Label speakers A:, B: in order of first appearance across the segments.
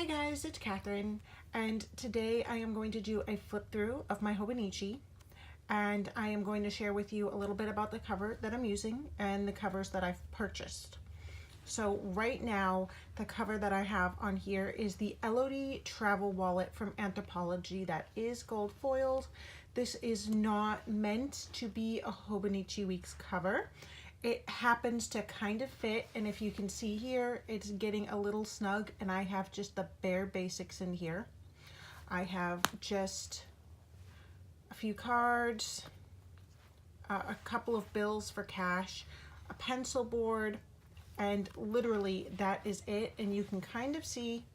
A: Hi guys, it's Catherine, and today I am going to do a flip through of my Hobonichi, and I am going to share with you a little bit about the cover that I'm using and the covers that I've purchased. So right now, the cover that I have on here is the Elodie Travel Wallet from Anthropologie that is gold foiled. This is not meant to be a Hobonichi Weeks cover. It happens to kind of fit, and if you can see here, it's getting a little snug, and I have just the bare basics in here. I have just a few cards, a couple of bills for cash, a pencil board, and literally that is it. And you can kind of see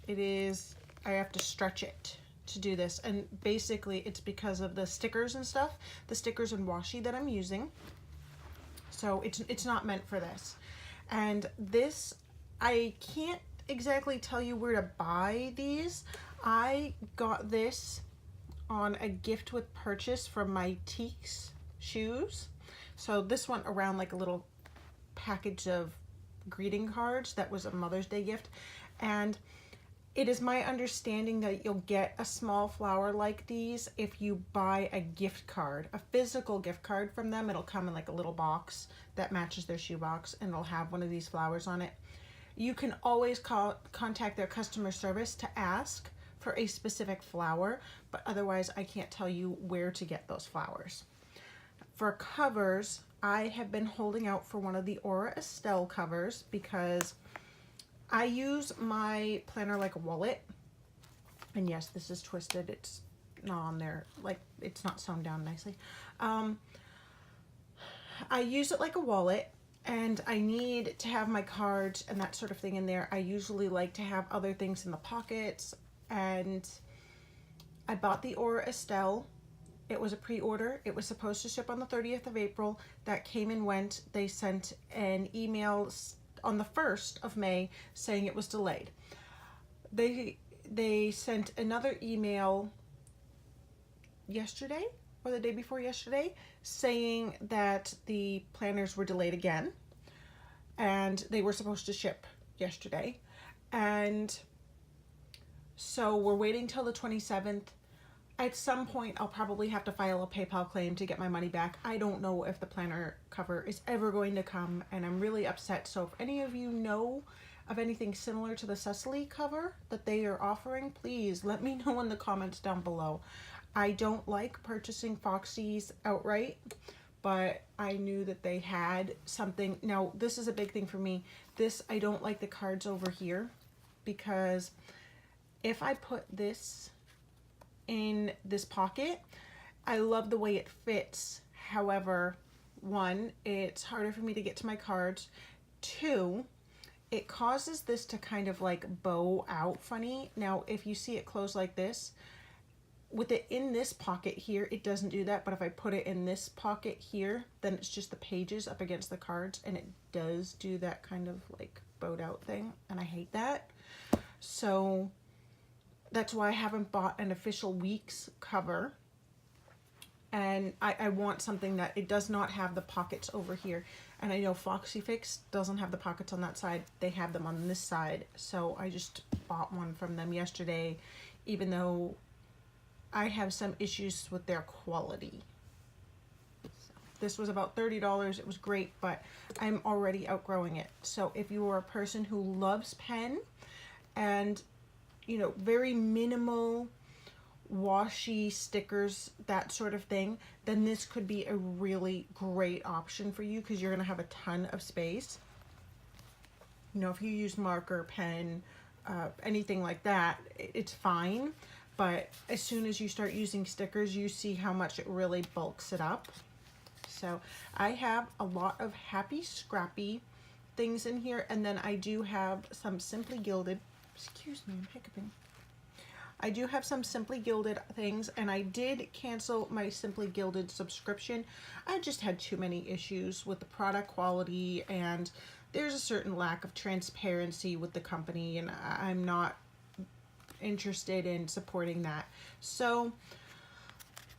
A: it is, I have to stretch it to do this, and basically it's because of the stickers and stuff, the stickers and washi that I'm using. So it's not meant for this. And this, I can't exactly tell you where to buy these. I got this on a gift with purchase from my Teeks shoes. So this went around like a little package of greeting cards that was a Mother's Day gift. And it is my understanding that you'll get a small flower like these if you buy a gift card, a physical gift card from them. It'll come in like a little box that matches their shoe box, and it'll have one of these flowers on it. You can always contact their customer service to ask for a specific flower, but otherwise I can't tell you where to get those flowers. For covers, I have been holding out for one of the Aura Estelle covers because I use my planner like a wallet, and yes, this is twisted. It's not on there, like it's not sewn down nicely. I use it like a wallet, and I need to have my cards and that sort of thing in there. I usually like to have other things in the pockets, and I bought the Aura Estelle. It was a pre-order. It was supposed to ship on the 30th of April. That came and went. They sent an email on the 1st of May saying it was delayed. They sent another email yesterday or the day before yesterday saying that the planners were delayed again, and they were supposed to ship yesterday. And so we're waiting till the 27th. At some point, I'll probably have to file a PayPal claim to get my money back. I don't know if the planner cover is ever going to come, and I'm really upset. So if any of you know of anything similar to the Cecily cover that they are offering, please let me know in the comments down below. I don't like purchasing Foxy's outright, but I knew that they had something. Now, this is a big thing for me. This, I don't like the cards over here, because if I put this in this pocket, I love the way it fits. However, one, it's harder for me to get to my cards. Two, it causes this to kind of like bow out funny. Now, if you see it closed like this, with it in this pocket here, it doesn't do that. But if I put it in this pocket here, then it's just the pages up against the cards, and it does do that kind of like bowed out thing, and I hate that. So that's why I haven't bought an official Weeks cover, and I want something that it does not have the pockets over here. And I know Foxy Fix doesn't have the pockets on that side. They have them on this side. So I just bought one from them yesterday, even though I have some issues with their quality. So this was about $30. It was great, but I'm already outgrowing it. So if you are a person who loves pen and, you know, very minimal washi stickers, that sort of thing, then this could be a really great option for you, because you're going to have a ton of space. You know, if you use marker, pen, anything like that, it's fine. But as soon as you start using stickers, you see how much it really bulks it up. So I have a lot of happy scrappy things in here, and then I do have some Simply Gilded. Excuse me, I'm hiccuping. I do have some Simply Gilded things, and I did cancel my Simply Gilded subscription. I just had too many issues with the product quality, and there's a certain lack of transparency with the company, and I'm not interested in supporting that. So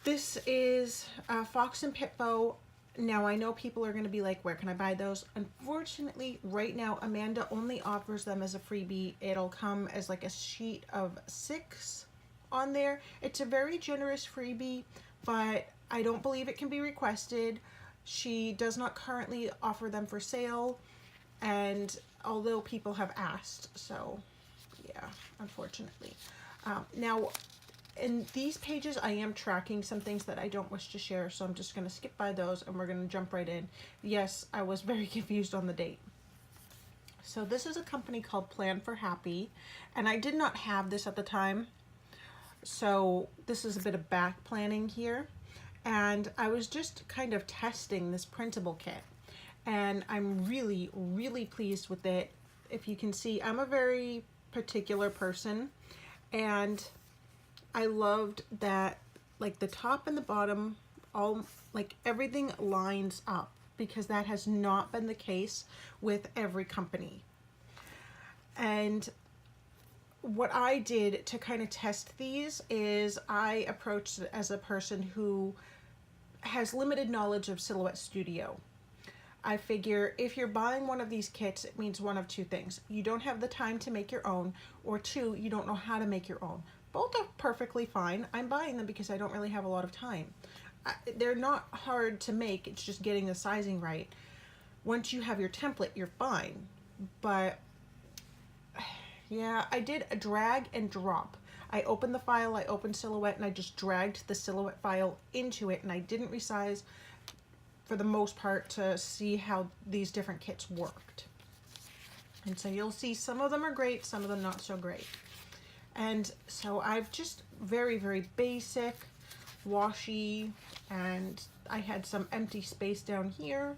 A: this is Fox and Pitbo Now I know people are going to be like, where can I buy those? Unfortunately, right now, Amanda only offers them as a freebie. It'll come as like a sheet of 6 on there. It's a very generous freebie, but I don't believe it can be requested. She does not currently offer them for sale, and although people have asked, so yeah, unfortunately. Now, in these pages, I am tracking some things that I don't wish to share, so I'm just going to skip by those and we're going to jump right in. Yes, I was very confused on the date. So this is a company called Plan for Happy, and I did not have this at the time, so this is a bit of back planning here. And I was just kind of testing this printable kit, and I'm really, really pleased with it. If you can see, I'm a very particular person, and I loved that like the top and the bottom, all like everything lines up, because that has not been the case with every company. And what I did to kind of test these is I approached it as a person who has limited knowledge of Silhouette Studio. I figure if you're buying one of these kits, it means one of two things. You don't have the time to make your own, or 2, you don't know how to make your own. Both are perfectly fine. I'm buying them because I don't really have a lot of time. They're not hard to make, it's just getting the sizing right. Once you have your template, you're fine. But yeah, I did a drag and drop. I opened the file, I opened Silhouette, and I just dragged the Silhouette file into it, and I didn't resize for the most part to see how these different kits worked. And so you'll see some of them are great, some of them not so great. And so I've just very, very basic, washi, and I had some empty space down here.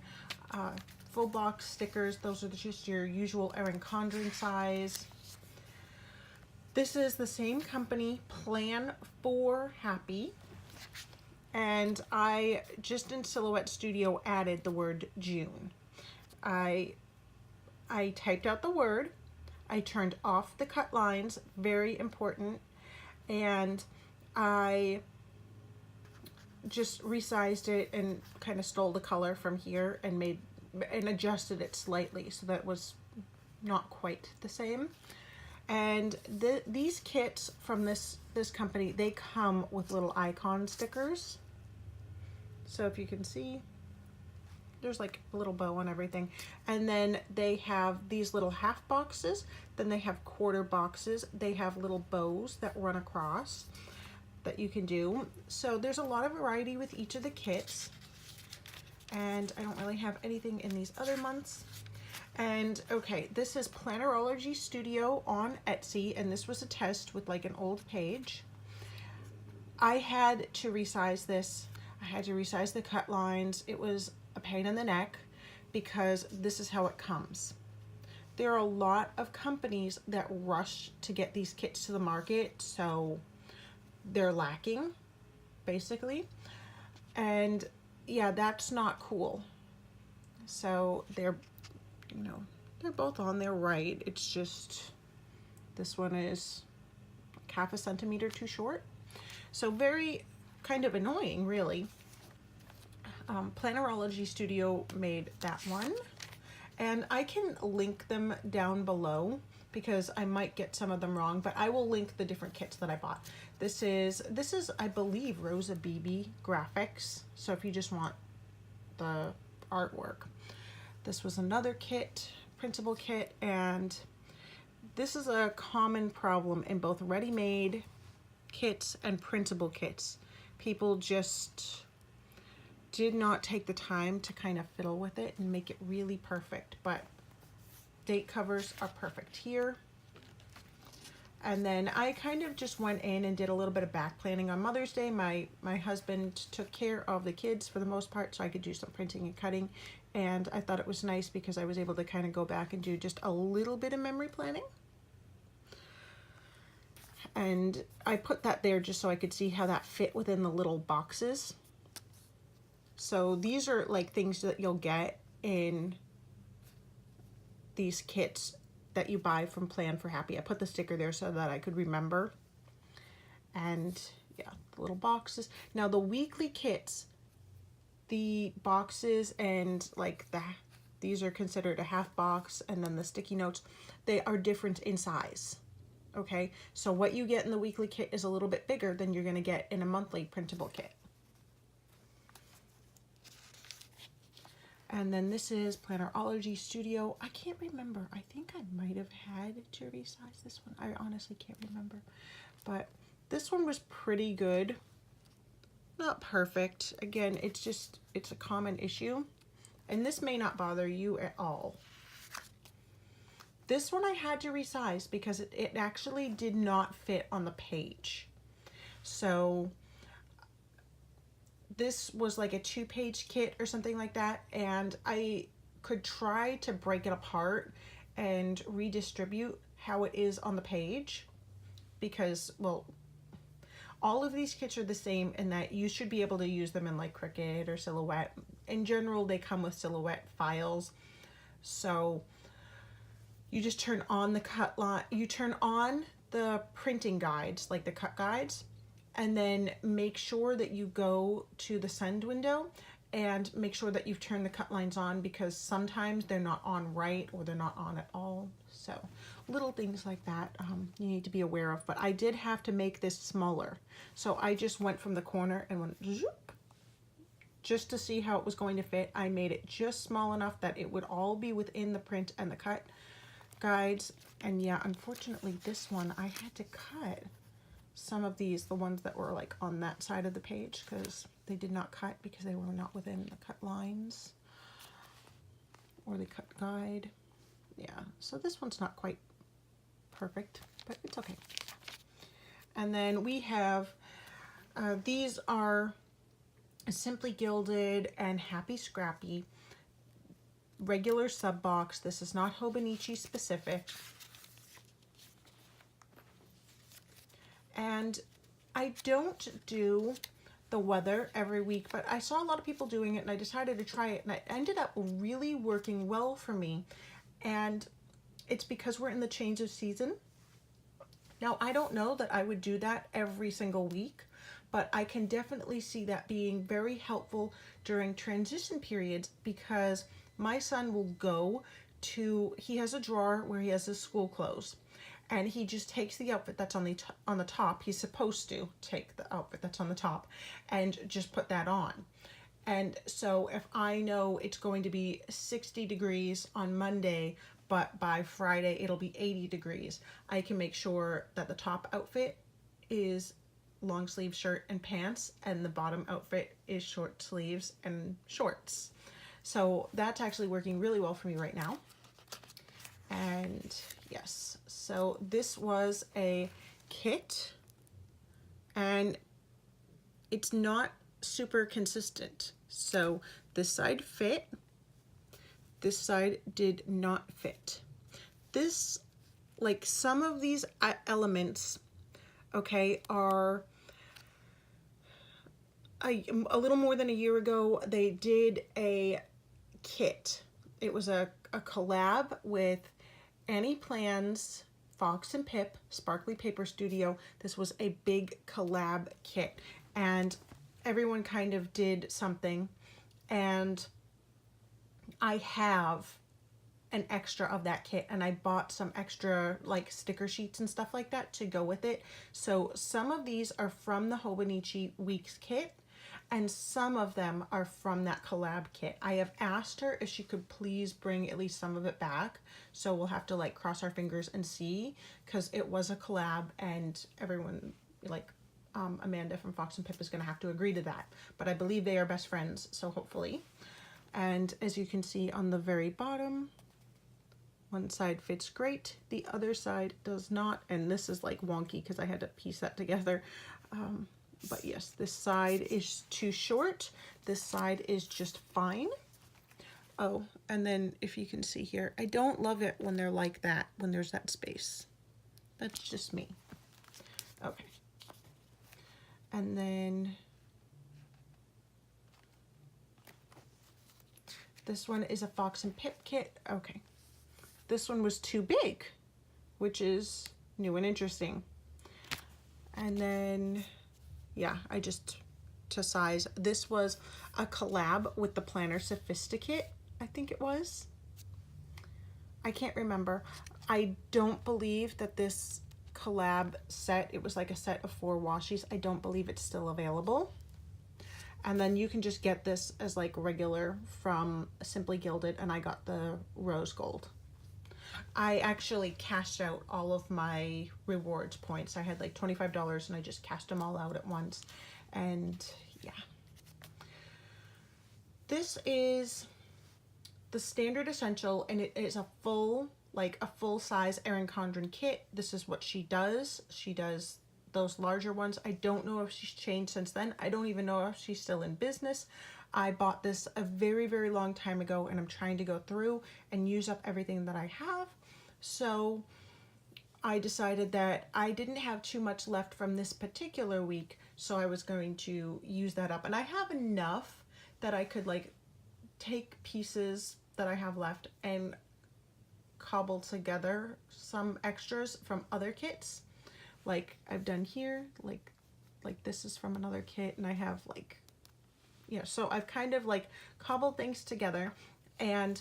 A: Full box stickers, those are just your usual Erin Condren size. This is the same company, Plan for Happy. And I just in Silhouette Studio added the word June. I typed out the word. I turned off the cut lines, very important, and I just resized it and kind of stole the color from here and adjusted it slightly so that it was not quite the same. And these kits from this company, they come with little icon stickers. So if you can see, there's like a little bow on everything. And then they have these little half boxes. Then they have quarter boxes. They have little bows that run across that you can do. So there's a lot of variety with each of the kits. And I don't really have anything in these other months. And okay, this is Plannerology Studio on Etsy, and this was a test with like an old page. I had to resize this. I had to resize the cut lines. It was a pain in the neck because this is how it comes. There are a lot of companies that rush to get these kits to the market, so they're lacking, basically. And yeah, that's not cool. So they're both on there right. It's just this one is like half a centimeter too short. So very kind of annoying, really. Plannerology Studio made that one. And I can link them down below because I might get some of them wrong, but I will link the different kits that I bought. This is I believe Rosa BB graphics. So if you just want the artwork. This was another kit, printable kit, and this is a common problem in both ready-made kits and printable kits. People just did not take the time to kind of fiddle with it and make it really perfect, but date covers are perfect here. And then I kind of just went in and did a little bit of back planning on Mother's Day. My husband took care of the kids for the most part, so I could do some printing and cutting. And I thought it was nice because I was able to kind of go back and do just a little bit of memory planning. And I put that there just so I could see how that fit within the little boxes. So these are like things that you'll get in these kits that you buy from Plan for Happy. I put the sticker there so that I could remember. And yeah, the little boxes. Now the weekly kits, the boxes and like these are considered a half box, and then the sticky notes, they are different in size. Okay, so what you get in the weekly kit is a little bit bigger than you're going to get in a monthly printable kit. And then this is Plannerology Studio. I can't remember. I think I might have had to resize this one. I honestly can't remember. But this one was pretty good. Not perfect. Again, it's a common issue. And this may not bother you at all. This one I had to resize because it actually did not fit on the page. So this was like a 2-page kit or something like that, and I could try to break it apart and redistribute how it is on the page, because, well, all of these kits are the same in that you should be able to use them in like Cricut or Silhouette. In general, they come with Silhouette files. So you just turn on the cut line, you turn on the printing guides, like the cut guides, and then make sure that you go to the send window and make sure that you've turned the cut lines on, because sometimes they're not on right or they're not on at all. So little things like that you need to be aware of. But I did have to make this smaller. So I just went from the corner and went zoop, just to see how it was going to fit. I made it just small enough that it would all be within the print and the cut guides. And yeah, unfortunately this one I had to cut some of these, the ones that were like on that side of the page, because they did not cut because they were not within the cut lines or the cut guide. Yeah, so this one's not quite perfect, but it's okay. And then we have these are Simply Gilded and Happy Scrappy regular sub box. This is not Hobonichi specific. And I don't do the weather every week, but I saw a lot of people doing it and I decided to try it, and it ended up really working well for me. And it's because we're in the change of season. Now, I don't know that I would do that every single week, but I can definitely see that being very helpful during transition periods, because my son will go to, he has a drawer where he has his school clothes, and he just takes the outfit that's on the top. He's supposed to take the outfit that's on the top and just put that on. And so if I know it's going to be 60 degrees on Monday, but by Friday it'll be 80 degrees, I can make sure that the top outfit is long sleeve shirt and pants, and the bottom outfit is short sleeves and shorts. So that's actually working really well for me right now. And yes, so this was a kit, and it's not super consistent. So this side fit, this side did not fit. This, like some of these elements, okay, are a little more than a year ago, they did a kit. It was a collab with Annie Plans, Fox and Pip, Sparkly Paper Studio. This was a big collab kit, and everyone kind of did something, and I have an extra of that kit, and I bought some extra like sticker sheets and stuff like that to go with it. So some of these are from the Hobonichi Weeks kit, and some of them are from that collab kit. I have asked her if she could please bring at least some of it back, so we'll have to like cross our fingers and see, because it was a collab and everyone, like Amanda from Fox and Pip is going to have to agree to that, but I believe they are best friends, so hopefully. And as you can see on the very bottom, one side fits great, the other side does not, and this is like wonky because I had to piece that together. But yes, this side is too short, this side is just fine. Oh, and then if you can see here, I don't love it when they're like that, when there's that space. That's just me. Okay. And then this one is a Fox and Pip kit. Okay. This one was too big, which is new and interesting. And then, yeah, I just to size. This was a collab with the Planner Sophisticate, I think it was. I can't remember. I don't believe that this collab set, it was like a set of 4 washies. I don't believe it's still available. And then you can just get this as like regular from Simply Gilded, and I got the rose gold. I actually cashed out all of my rewards points. I had like $25 and I just cashed them all out at once. And yeah. This is the standard essential, and it is a full, like a full-size Erin Condren kit. This is what she does. She does those larger ones. I don't know if she's changed since then. I don't even know if she's still in business. I bought this a very, very long time ago, and I'm trying to go through and use up everything that I have. So I decided that I didn't have too much left from this particular week, so I was going to use that up. And I have enough that I could like take pieces that I have left and cobble together some extras from other kits. Like I've done here, like this is from another kit, and I have like, yeah, so I've kind of like cobbled things together and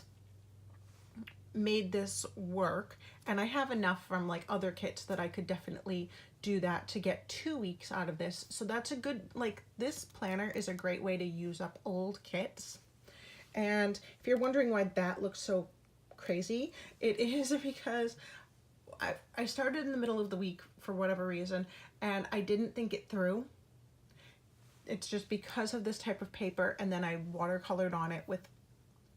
A: made this work, and I have enough from like other kits that I could definitely do that to get 2 weeks out of this. So that's a good, like, this planner is a great way to use up old kits. And if you're wondering why that looks so crazy, it is because I started in the middle of the week for whatever reason, and I didn't think it through. It's just because of this type of paper, and then I watercolored on it with,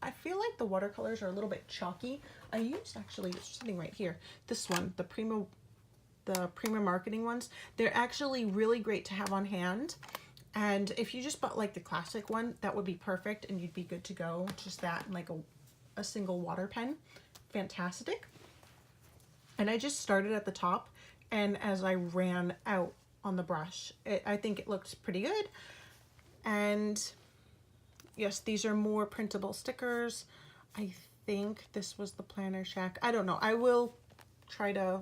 A: I feel like the watercolors are a little bit chalky. I used, actually, it's sitting right here, this one, the Prima Marketing ones. They're actually really great to have on hand. And if you just bought like the classic one, that would be perfect and you'd be good to go. Just that and like a single water pen. Fantastic. And I just started at the top, and as I ran out on the brush, I think it looks pretty good. And yes, these are more printable stickers. I think this was the Planner Shack. I don't know. I will try to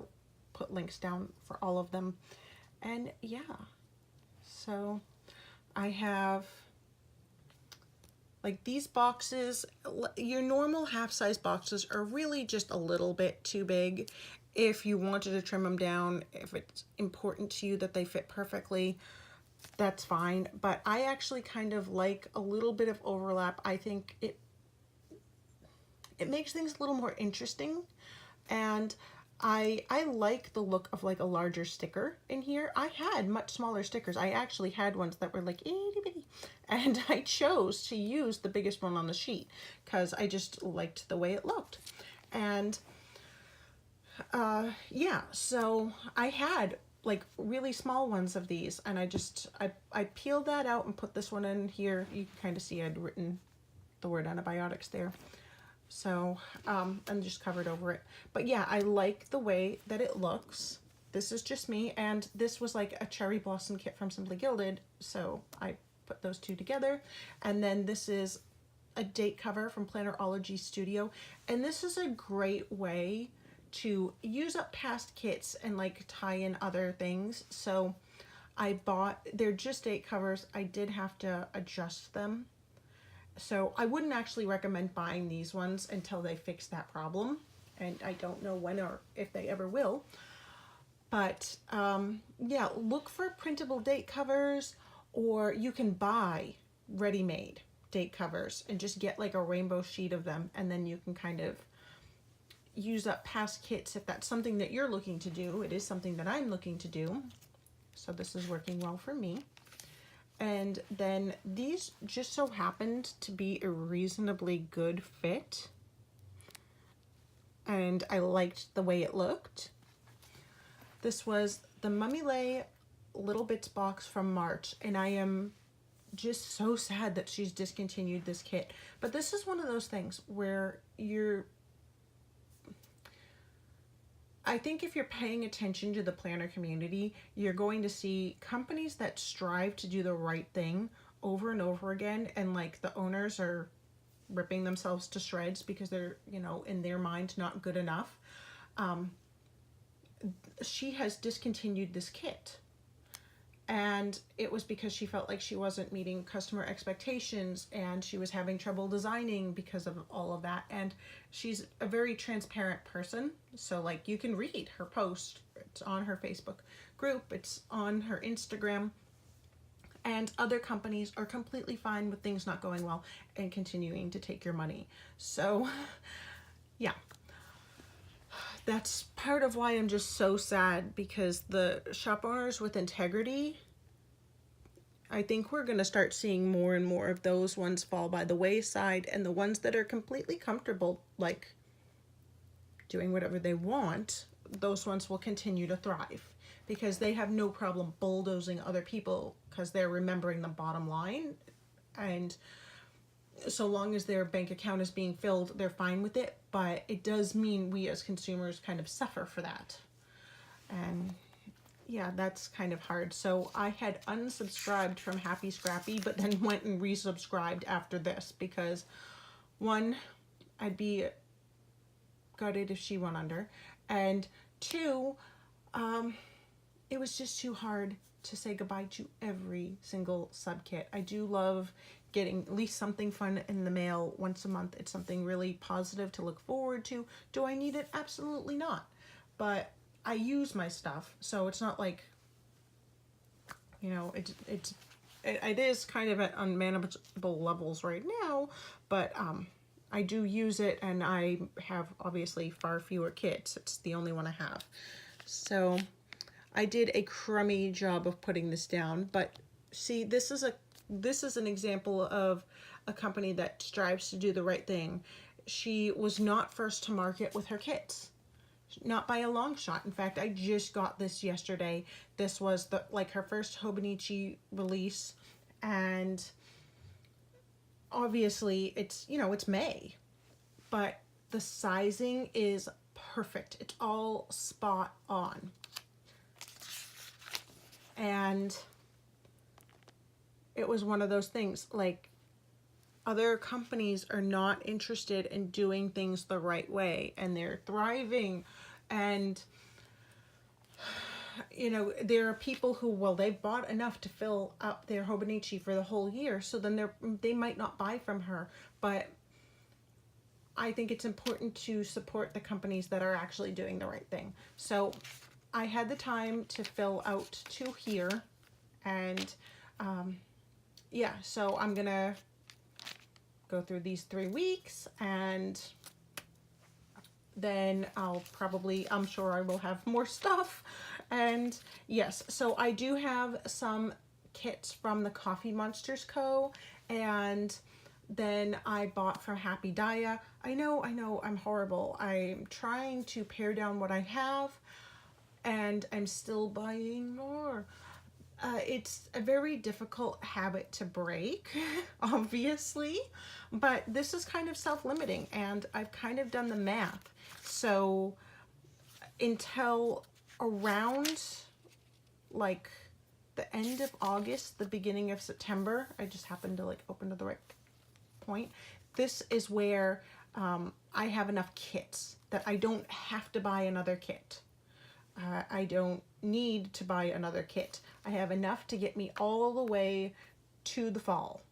A: put links down for all of them. And yeah, so I have like these boxes. Your normal half-size boxes are really just a little bit too big. If you wanted to trim them down, if it's important to you that they fit perfectly, that's fine. But I actually kind of like a little bit of overlap. I think it makes things a little more interesting, and I like the look of like a larger sticker in here. I had much smaller stickers. I actually had ones that were like itty bitty, and I chose to use the biggest one on the sheet because I just liked the way it looked. And yeah, so I had like really small ones of these, and I peeled that out and put this one in here. You can kind of see I'd written the word antibiotics there. So I'm just covered over it. But yeah, I like the way that it looks. This is just me, and this was like a cherry blossom kit from Simply Gilded, so I put those two together. And then this is a date cover from Plannerology Studio, and this is a great way to use up past kits and like tie in other things. So I bought, they're just date covers. I did have to adjust them. So I wouldn't actually recommend buying these ones until they fix that problem. And I don't know when or if they ever will. But yeah, look for printable date covers, or you can buy ready-made date covers and just get like a rainbow sheet of them, and then you can kind of use up past kits if that's something that you're looking to do. It is something that I'm looking to do. So this is working well for me. And then these just so happened to be a reasonably good fit, and I liked the way it looked. This was the Mummy Lay Little Bits box from March, and I am just so sad that she's discontinued this kit. But this is one of those things where I think if you're paying attention to the planner community, you're going to see companies that strive to do the right thing over and over again, and like the owners are ripping themselves to shreds because they're, you know, in their mind not good enough. She has discontinued this kit, and it was because she felt like she wasn't meeting customer expectations, and she was having trouble designing because of all of that. And she's a very transparent person, so like you can read her post. It's on her Facebook group, it's on her Instagram, and other companies are completely fine with things not going well and continuing to take your money. So yeah, that's part of why I'm just so sad, because the shop owners with integrity, I think we're going to start seeing more and more of those ones fall by the wayside, and the ones that are completely comfortable, like doing whatever they want, those ones will continue to thrive because they have no problem bulldozing other people because they're remembering the bottom line. And so long as their bank account is being filled, they're fine with it. But it does mean we as consumers kind of suffer for that. And yeah, that's kind of hard. So I had unsubscribed from Happy Scrappy, but then went and resubscribed after this because, one, I'd be gutted if she went under, and two, it was just too hard to say goodbye to every single sub kit. I do love getting at least something fun in the mail once a month. It's something really positive to look forward to. Do I need it? Absolutely not. But I use my stuff, so it's not like, you know, it is kind of at unmanageable levels right now, but I do use it, and I have obviously far fewer kits. It's the only one I have. So I did a crummy job of putting this down, but see, this is an example of a company that strives to do the right thing. She was not first to market with her kits. Not by a long shot. In fact, I just got this yesterday. This was her first Hobonichi release, and obviously it's, you know, it's May, but the sizing is perfect. It's all spot on. And it was one of those things, like, other companies are not interested in doing things the right way, and they're thriving. And, you know, there are people who, well, they've bought enough to fill up their Hobonichi for the whole year, so then they might not buy from her. But I think it's important to support the companies that are actually doing the right thing. So I had the time to fill out 2 here, and yeah, so I'm gonna go through these 3 weeks, and then I'm sure I will have more stuff. And yes, so I do have some kits from the Coffee Monsters Co. And then I bought from Happy Dia. I know, I'm horrible. I'm trying to pare down what I have, and I'm still buying more. It's a very difficult habit to break, obviously, but this is kind of self-limiting, and I've kind of done the math. So until around like the end of August, the beginning of September, I just happened to like open to the right point. This is where I have enough kits that I don't have to buy another kit. I don't need to buy another kit. I have enough to get me all the way to the fall,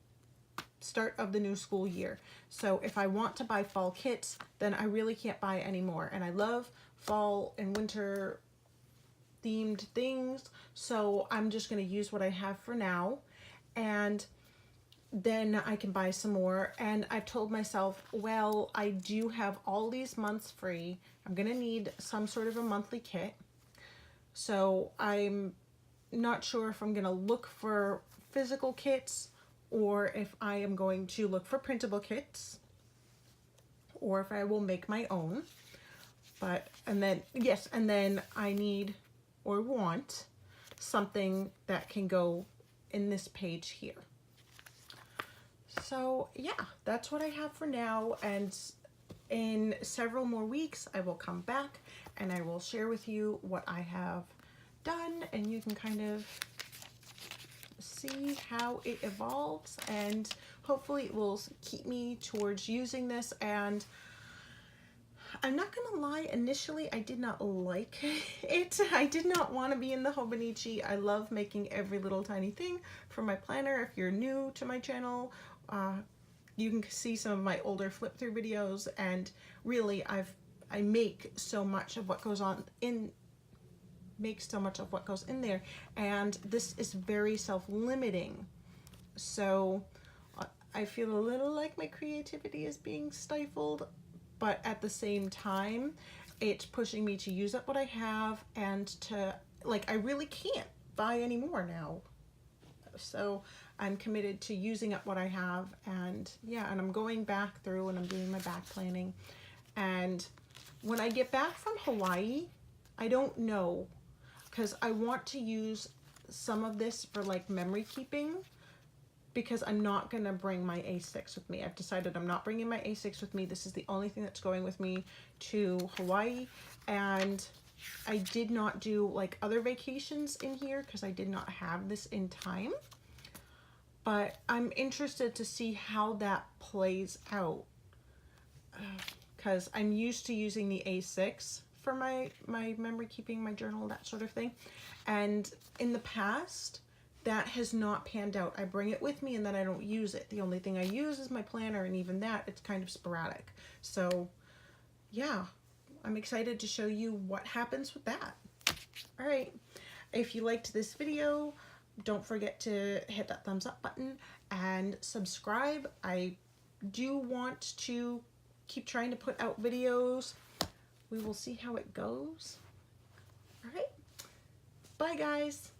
A: start of the new school year. So if I want to buy fall kits, then I really can't buy any more. And I love fall and winter themed things, so I'm just going to use what I have for now, and then I can buy some more. And I've told myself, well, I do have all these months free. I'm going to need some sort of a monthly kit. So I'm not sure if I'm going to look for physical kits, or if I am going to look for printable kits, or if I will make my own. And then I need or want something that can go in this page here. So yeah, that's what I have for now, and in several more weeks I will come back and I will share with you what I have done, and you can kind of see how it evolves, and hopefully it will keep me towards using this. And I'm not gonna lie, initially I did not like it. I did not want to be in the hobonichi. I love making every little tiny thing for my planner. If you're new to my channel, you can see some of my older flip through videos, and really I make so much of what goes on in there, and this is very self-limiting. So I feel a little like my creativity is being stifled, but at the same time, it's pushing me to use up what I have and to, like, I really can't buy any more now. So I'm committed to using up what I have, and yeah, and I'm going back through and I'm doing my back planning. And when I get back from Hawaii, I don't know, because I want to use some of this for like memory keeping, because I'm not going to bring my A6 with me. I've decided I'm not bringing my A6 with me. This is the only thing that's going with me to Hawaii. And I did not do like other vacations in here because I did not have this in time. But I'm interested to see how that plays out, because I'm used to using the A6 for my memory keeping, my journal, that sort of thing. And in the past, that has not panned out. I bring it with me and then I don't use it. The only thing I use is my planner, and even that, it's kind of sporadic. So yeah, I'm excited to show you what happens with that. All right, if you liked this video, don't forget to hit that thumbs up button and subscribe. I do want to keep trying to put out videos. We will see how it goes. All right, bye guys.